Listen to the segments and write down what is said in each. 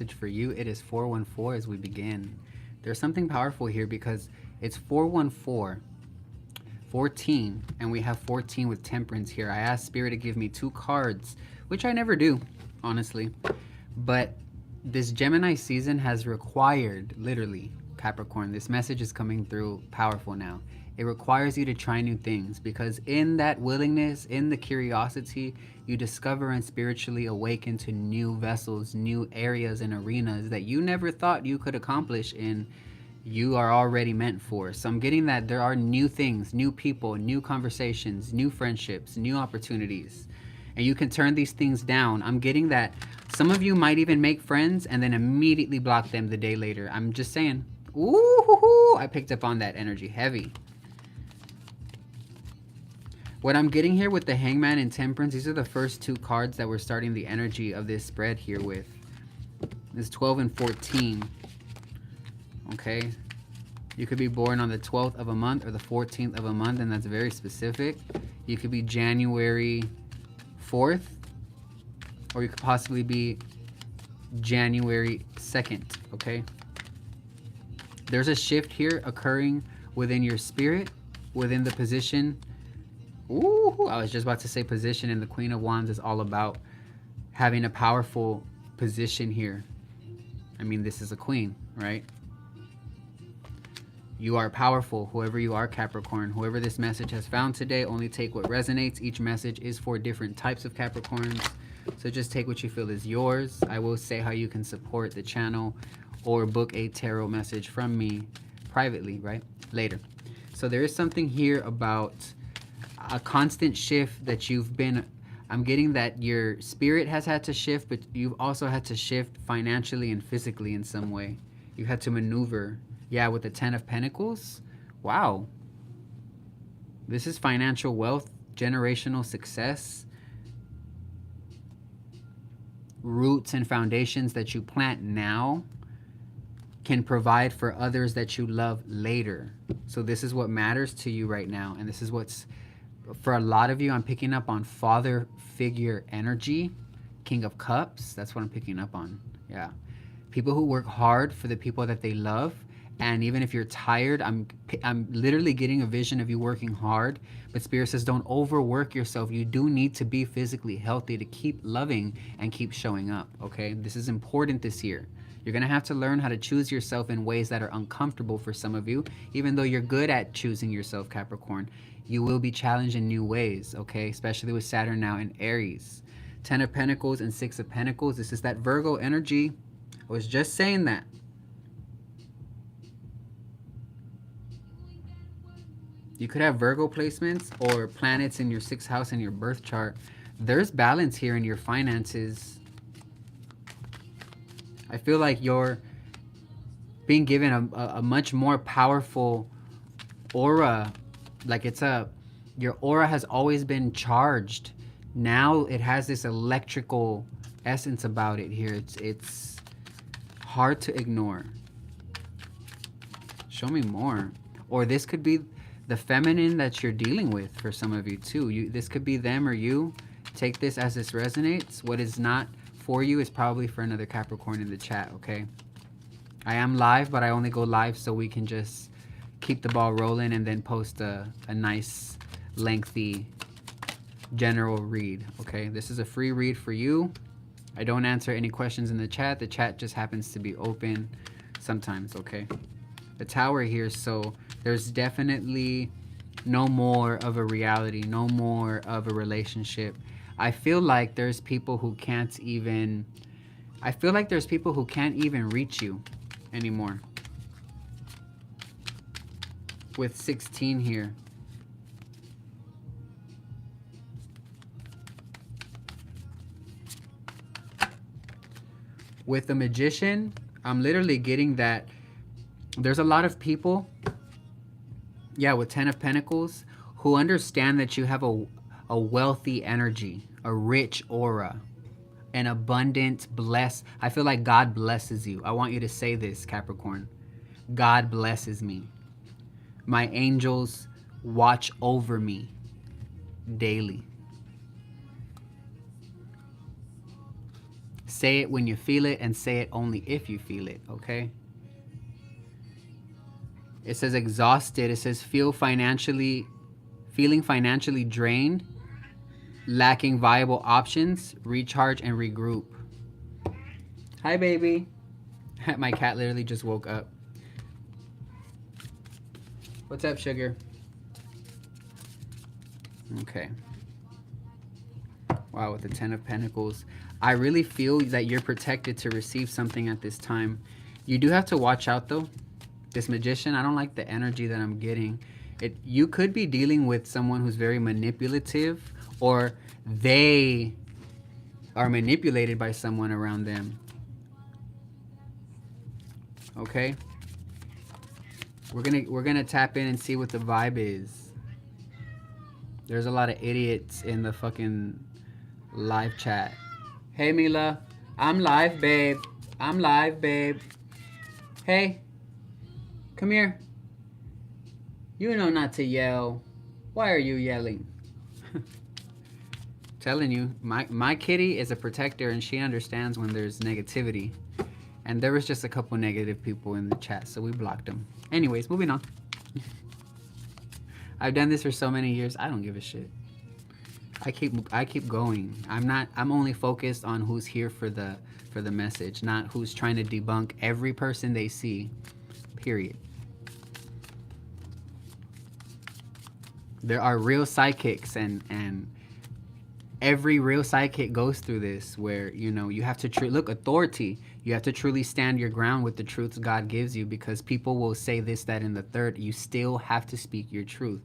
message for you. It is 414 as we begin. There's something powerful here because it's 414, 14, and we have 14 with temperance here. I asked Spirit to give me 2 cards, which I never do, honestly. But this Gemini season has required, literally, Capricorn, this message is coming through powerful now. It requires you to try new things because in that willingness, in the curiosity, you discover and spiritually awaken to new vessels, new areas and arenas that you never thought you could accomplish in you are already meant for. So I'm getting that there are new things, new people, new conversations, new friendships, new opportunities. And you can turn these things down. I'm getting that some of you might even make friends and then immediately block them the day later. I'm just saying. Ooh, I picked up on that energy heavy. What I'm getting here with the Hangman and Temperance, these are the first 2 cards that we're starting the energy of this spread here with. This 12 and 14. Okay. You could be born on the 12th of a month or the 14th of a month, and that's very specific. You could be January 4th, or you could possibly be January 2nd, okay? There's a shift here occurring within your spirit, within the position. Ooh, I was just about to say position, and the Queen of Wands is all about having a powerful position here. I mean, this is a queen, right? You are powerful, whoever you are, Capricorn. Whoever this message has found today, only take what resonates. Each message is for different types of Capricorns, so just take what you feel is yours. I will say how you can support the channel or book a tarot message from me privately, right? Later. So there is something here about a constant shift that you've been, I'm getting that your spirit has had to shift, but you've also had to shift financially and physically in some way. You had to maneuver. Yeah, with the 10 of Pentacles. Wow. This is financial wealth, generational success, roots and foundations that you plant now can provide for others that you love later. So this is what matters to you right now. And this is what's, for a lot of you, I'm picking up on father figure energy, King of Cups. That's what I'm picking up on. Yeah. People who work hard for the people that they love. And even if you're tired, I'm literally getting a vision of you working hard. But Spirit says don't overwork yourself. You do need to be physically healthy to keep loving and keep showing up, okay? This is important this year. You're going to have to learn how to choose yourself in ways that are uncomfortable for some of you. Even though you're good at choosing yourself, Capricorn, you will be challenged in new ways, okay? Especially with Saturn now in Aries. 10 of Pentacles and 6 of Pentacles. This is that Virgo energy. I was just saying that. You could have Virgo placements or planets in your 6th house in your birth chart. There's balance here in your finances. I feel like you're being given a much more powerful aura. Like your aura has always been charged. Now it has this electrical essence about it here. It's hard to ignore. Show me more. Or this could be the feminine that you're dealing with for some of you too. This could be them or you. Take this as this resonates. What is not for you is probably for another Capricorn in the chat, okay? I am live, but I only go live so we can just keep the ball rolling and then post a nice, lengthy, general read, okay? This is a free read for you. I don't answer any questions in the chat. The chat just happens to be open sometimes, okay? The Tower here, so there's definitely no more of a reality, no more of a relationship. I feel like there's people who can't even, reach you anymore. With 16 here. With the Magician, I'm literally getting that there's a lot of people, yeah, with 10 of Pentacles, who understand that you have a wealthy energy, a rich aura, an abundant, blessed. I feel like God blesses you. I want you to say this, Capricorn. God blesses me. My angels watch over me daily. Say it when you feel it, and say it only if you feel it, okay? It says exhausted. It says feeling financially drained, lacking viable options, recharge and regroup. Hi, baby. My cat literally just woke up. What's up, sugar? Okay. Wow, with the 10 of Pentacles. I really feel that you're protected to receive something at this time. You do have to watch out, though. This Magician, I don't like the energy that I'm getting. You could be dealing with someone who's very manipulative, or they are manipulated by someone around them. Okay? We're gonna tap in and see what the vibe is. There's a lot of idiots in the fucking live chat. Hey, Mila. I'm live, babe. I'm live, babe. Hey. Come here. You know not to yell. Why are you yelling? Telling you, my kitty is a protector, and she understands when there's negativity. And there was just a couple negative people in the chat, so we blocked them. Anyways, moving on. I've done this for so many years. I don't give a shit. I keep going. I'm only focused on who's here for the message, not who's trying to debunk every person they see. Period. There are real psychics, and every real psychic goes through this, where, you know, you have to look, authority. You have to truly stand your ground with the truths God gives you, because people will say this, that, and the third. You still have to speak your truth.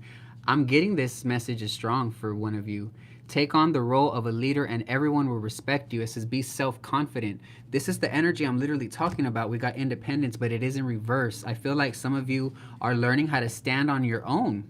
I'm getting this message is strong for one of you. Take on the role of a leader and everyone will respect you. It says be self-confident. This is the energy I'm literally talking about. We got independence, but it is in reverse. I feel like some of you are learning how to stand on your own.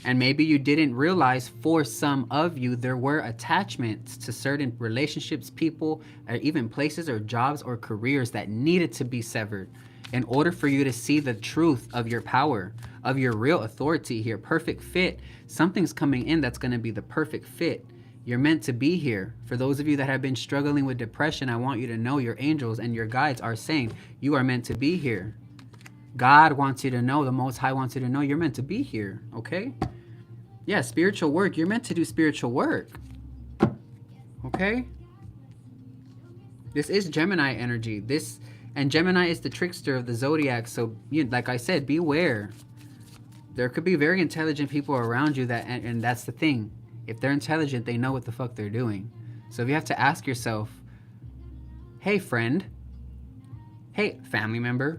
And maybe you didn't realize, for some of you, there were attachments to certain relationships, people, or even places or jobs or careers that needed to be severed in order for you to see the truth of your power, of your real authority here. Perfect fit. Something's coming in that's going to be the perfect fit. You're meant to be here. For those of you that have been struggling with depression, I want you to know your angels and your guides are saying you are meant to be here. God wants you to know, the Most High wants you to know you're meant to be here, okay? Yeah, spiritual work. You're meant to do spiritual work. Okay? This is Gemini energy. And Gemini is the trickster of the zodiac. So, like I said, beware. There could be very intelligent people around you and that's the thing. If they're intelligent, they know what the fuck they're doing. So if you have to ask yourself, hey, friend. Hey, family member.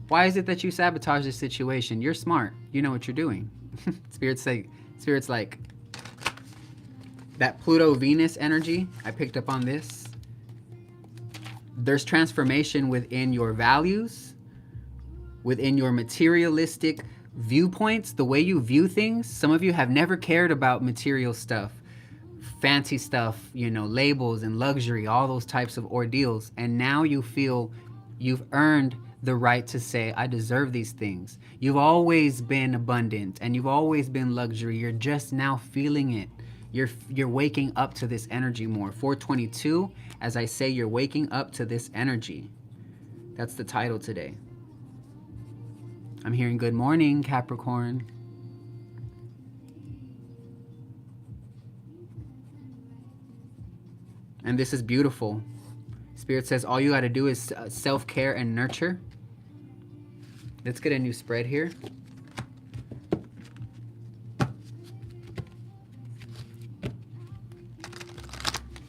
Why is it that you sabotage this situation? You're smart. You know what you're doing. Spirit's like that Pluto-Venus energy. I picked up on this. There's transformation within your values, within your materialistic viewpoints, the way you view things. Some of you have never cared about material stuff, fancy stuff, labels and luxury, all those types of ordeals. And now you feel you've earned the right to say, I deserve these things. You've always been abundant and you've always been luxury. You're just now feeling it. You're waking up to this energy more. 422, as I say, you're waking up to this energy. That's the title today. I'm hearing good morning, Capricorn. And this is beautiful. Spirit says all you got to do is self-care and nurture. Let's get a new spread here.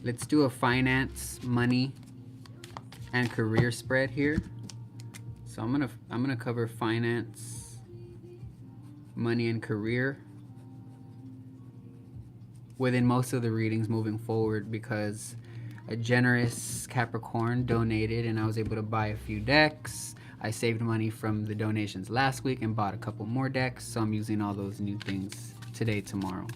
Let's do a finance, money, and career spread here. So I'm gonna cover finance, money, and career within most of the readings moving forward, because a generous Capricorn donated and I was able to buy a few decks. I saved money from the donations last week and bought a couple more decks, so I'm using all those new things today, tomorrow.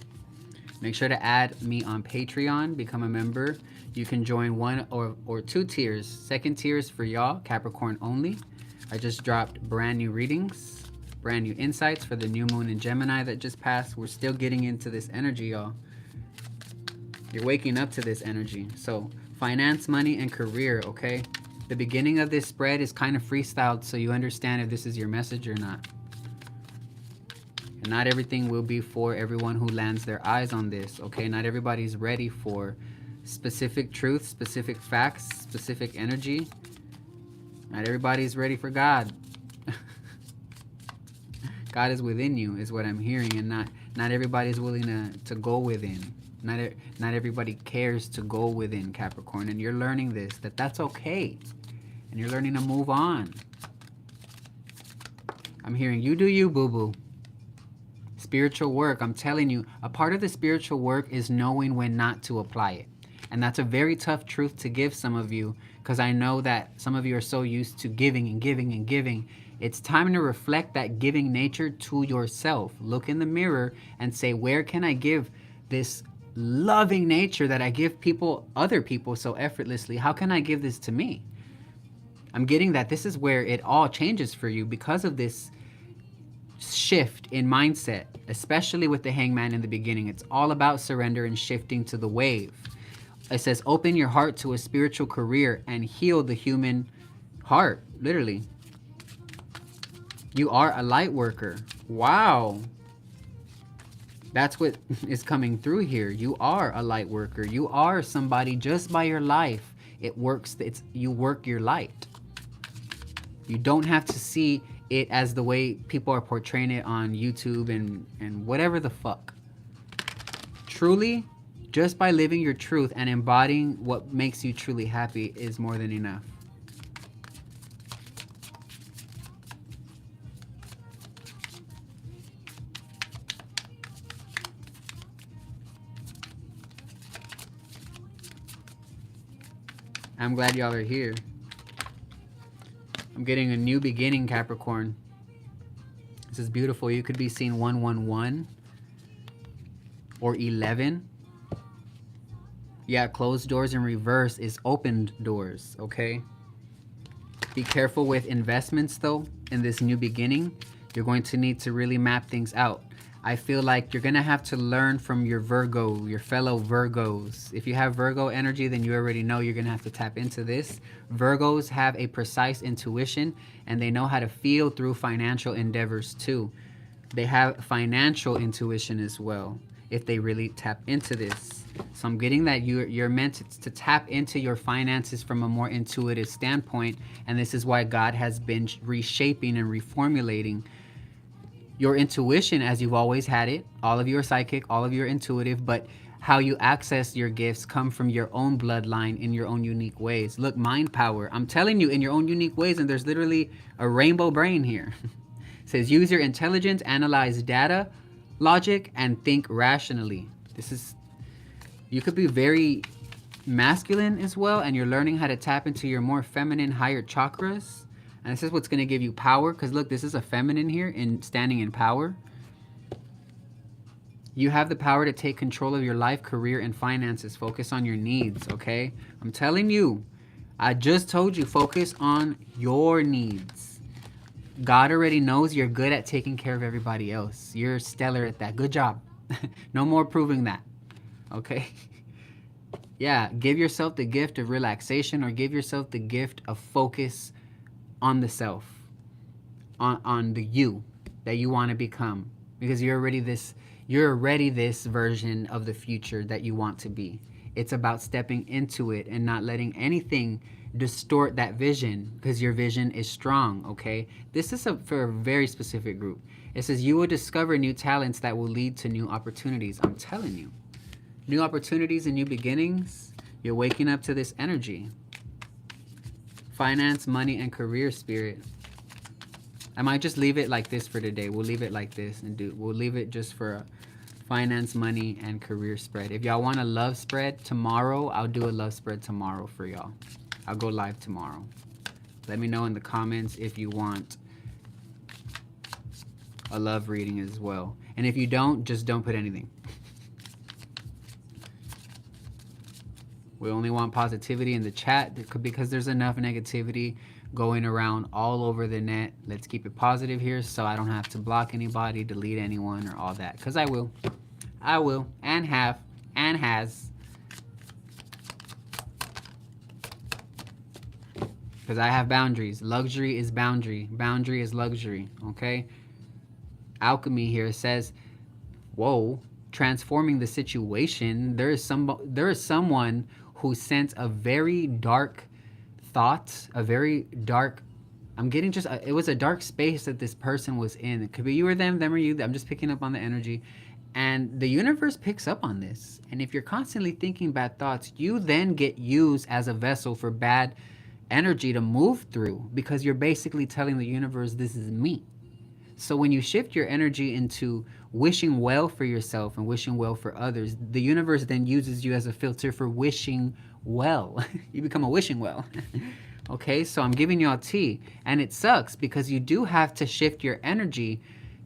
Make sure to add me on Patreon, become a member. You can join one or two tiers. Second tier is for y'all, Capricorn only. I just dropped brand new readings, brand new insights for the new moon in Gemini that just passed. We're still getting into this energy, y'all. You're waking up to this energy. So Finance, money, and career, okay? The beginning of this spread is kind of freestyled, so you understand if this is your message or not. And not everything will be for everyone who lands their eyes on this, okay? Not everybody's ready for specific truth, specific facts, specific energy. Not everybody's ready for God. God is within you, is what I'm hearing, and not everybody's willing to go within. Not everybody cares to go within, Capricorn, and you're learning this, that's okay, and you're learning to move on. I'm hearing you do you, boo-boo. Spiritual work, I'm telling you, a part of the spiritual work is knowing when not to apply it. And that's a very tough truth to give some of you, because I know that some of you are so used to giving and giving and giving. It's time to reflect that giving nature to yourself. Look in the mirror and say, where can I give this loving nature that I give people, other people, so effortlessly? How can I give this to me? I'm getting that this is where it all changes for you because of this shift in mindset, especially with the Hangman in the beginning. It's all about surrender and shifting to the wave. It says, open your heart to a spiritual career and heal the human heart, literally. You are a light worker. Wow. That's what is coming through here. You are a light worker. You are somebody just by your life. It works. You work your light. You don't have to see it as the way people are portraying it on YouTube and whatever the fuck. Truly, just by living your truth and embodying what makes you truly happy is more than enough. I'm glad y'all are here. I'm getting a new beginning, Capricorn. This is beautiful. You could be seeing 111 or 11. Yeah, closed doors in reverse is opened doors, okay? Be careful with investments, though, in this new beginning. You're going to need to really map things out. I feel like you're going to have to learn from your Virgo, your fellow Virgos. If you have Virgo energy, then you already know you're going to have to tap into this. Virgos have a precise intuition, and they know how to feel through financial endeavors, too. They have financial intuition as well, if they really tap into this. So I'm getting that you're meant to tap into your finances from a more intuitive standpoint, and this is why God has been reshaping and reformulating your intuition as you've always had it. All of you are psychic, all of you are intuitive, but how you access your gifts come from your own bloodline in your own unique ways. Look, mind power. I'm telling you, in your own unique ways, and there's literally a rainbow brain here. It says, use your intelligence, analyze data, logic, and think rationally. You could be very masculine as well, and you're learning how to tap into your more feminine, higher chakras. And this is what's going to give you power, because look, this is a feminine here in standing in power. You have the power to take control of your life, career, and finances. Focus on your needs, okay? I'm telling you, I just told you, focus on your needs. God already knows you're good at taking care of everybody else. You're stellar at that. Good job. No more proving that, okay? Yeah, give yourself the gift of relaxation, or give yourself the gift of focus on the self, on the you that you want to become, because you're already this version of the future that you want to be. It's about stepping into it and not letting anything distort that vision, because your vision is strong, okay? This is for a very specific group. It says you will discover new talents that will lead to new opportunities. I'm telling you, new opportunities and new beginnings. You're waking up to this energy. Finance, money, and career, spirit. I might just leave it like this for today. We'll leave it like this and we'll leave it just for a finance, money, and career spread. If y'all want a love spread tomorrow, I'll do a love spread tomorrow for y'all. I'll go live tomorrow. Let me know in the comments if you want a love reading as well. And if you don't, just don't put anything. We only want positivity in the chat, because there's enough negativity going around all over the net. Let's keep it positive here, so I don't have to block anybody, delete anyone, or all that. Because I will, and have, and has. because I have boundaries. Luxury is boundary. Boundary is luxury. Okay. Alchemy here says, whoa, transforming the situation. There is someone who sent a very dark thought, a very dark, I'm getting just it was a dark space that this person was in. It could be you or them or you. I'm just picking up on the energy. And the universe picks up on this. And if you're constantly thinking bad thoughts, you then get used as a vessel for bad energy to move through, because you're basically telling the universe, this is me. So when you shift your energy into wishing well for yourself and wishing well for others, the universe then uses you as a filter for wishing well. You become a wishing well. Okay, so I'm giving y'all tea. And it sucks because you do have to shift your energy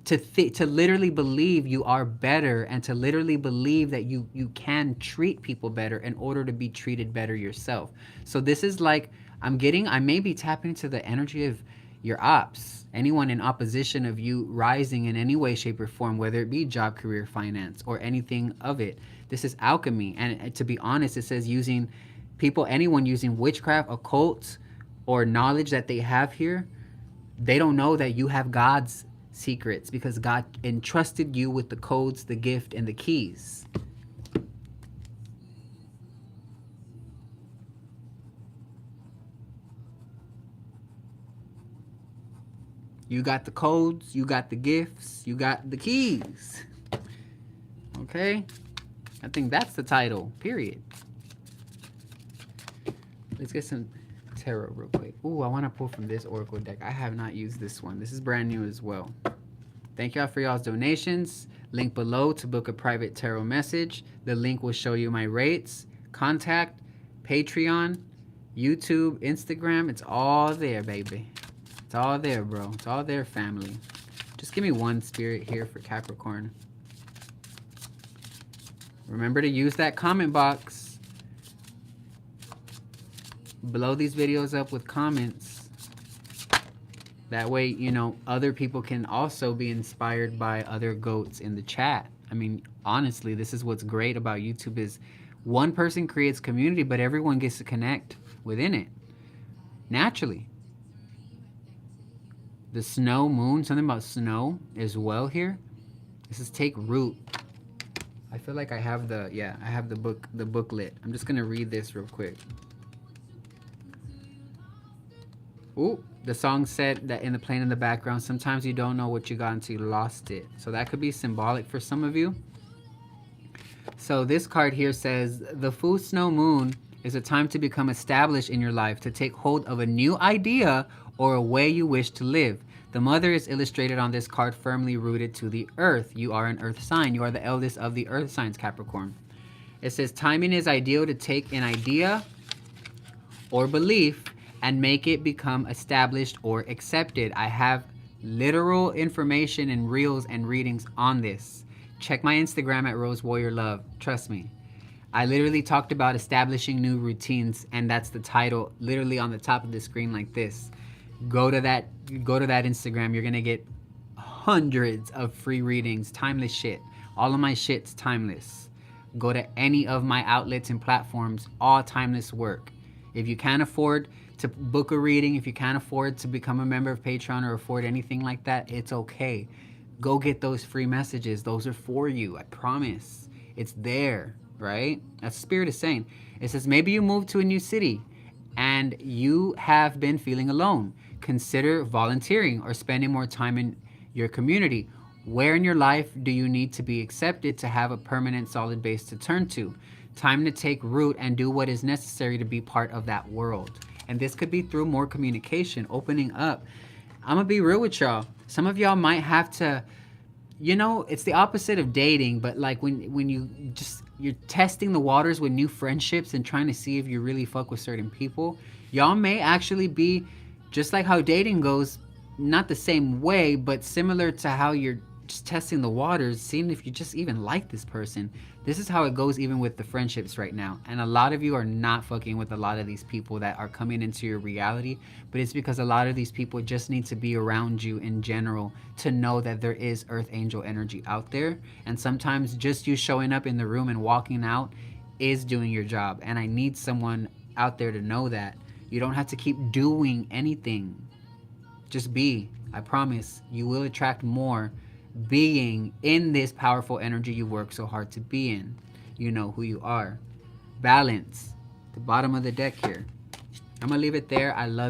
to literally believe you are better, and to literally believe that you can treat people better in order to be treated better yourself. So this is like, I may be tapping into the energy of your ops, anyone in opposition of you rising in any way, shape, or form, whether it be job, career, finance, or anything of it. This is alchemy. And to be honest, it says anyone using witchcraft, occult, or knowledge that they have here, they don't know that you have God's secrets, because God entrusted you with the codes, the gift, and the keys. You got the codes, you got the gifts, you got the keys. Okay? I think that's the title, period. Let's get some tarot real quick. Ooh, I want to pull from this oracle deck. I have not used this one. This is brand new as well. Thank y'all for y'all's donations. Link below to book a private tarot message. The link will show you my rates, contact, Patreon, YouTube, Instagram. It's all there, baby. It's all there, bro. It's all there, family. Just give me one spirit here for Capricorn. Remember to use that comment box. Blow these videos up with comments. That way, you know, other people can also be inspired by other goats in the chat. I mean, honestly, this is what's great about YouTube, is one person creates community, but everyone gets to connect within it naturally. The snow moon, something about snow as well here. This is take root. I feel like I have I have the booklet. I'm just gonna read this real quick. Ooh, the song said that in the playing in the background, sometimes you don't know what you got until you lost it. So that could be symbolic for some of you. So this card here says, the full snow moon is a time to become established in your life, to take hold of a new idea or a way you wish to live. The mother is illustrated on this card, firmly rooted to the earth. You are an earth sign. You are the eldest of the earth signs, Capricorn. It says timing is ideal to take an idea or belief and make it become established or accepted. I have literal information and reels and readings on this. Check my Instagram at rosewarriorlove. Trust me. I literally talked about establishing new routines, and that's the title literally on the top of the screen like this. Go to that Instagram. You're gonna get hundreds of free readings, timeless shit. All of my shit's timeless. Go to any of my outlets and platforms, all timeless work. If you can't afford to book a reading, if you can't afford to become a member of Patreon or afford anything like that, it's okay. Go get those free messages. Those are for you. I promise. It's there, right? That's Spirit is saying. It says, maybe you moved to a new city and you have been feeling alone. Consider volunteering or spending more time in your community. Where in your life do you need to be accepted to have a permanent solid base to turn to? Time to take root and do what is necessary to be part of that world. And this could be through more communication, opening up. I'm gonna be real with y'all. Some of y'all might have to, you know, it's the opposite of dating, but like when you're testing the waters with new friendships and trying to see if you really fuck with certain people, y'all may actually be, just like how dating goes, not the same way, but similar to how you're just testing the waters, seeing if you just even like this person. This is how it goes even with the friendships right now. And a lot of you are not fucking with a lot of these people that are coming into your reality, but it's because a lot of these people just need to be around you in general to know that there is earth angel energy out there. And sometimes just you showing up in the room and walking out is doing your job. And I need someone out there to know that. You don't have to keep doing anything. Just be. I promise you will attract more being in this powerful energy you work so hard to be in. You know who you are. Balance. The bottom of the deck here. I'm going to leave it there. I love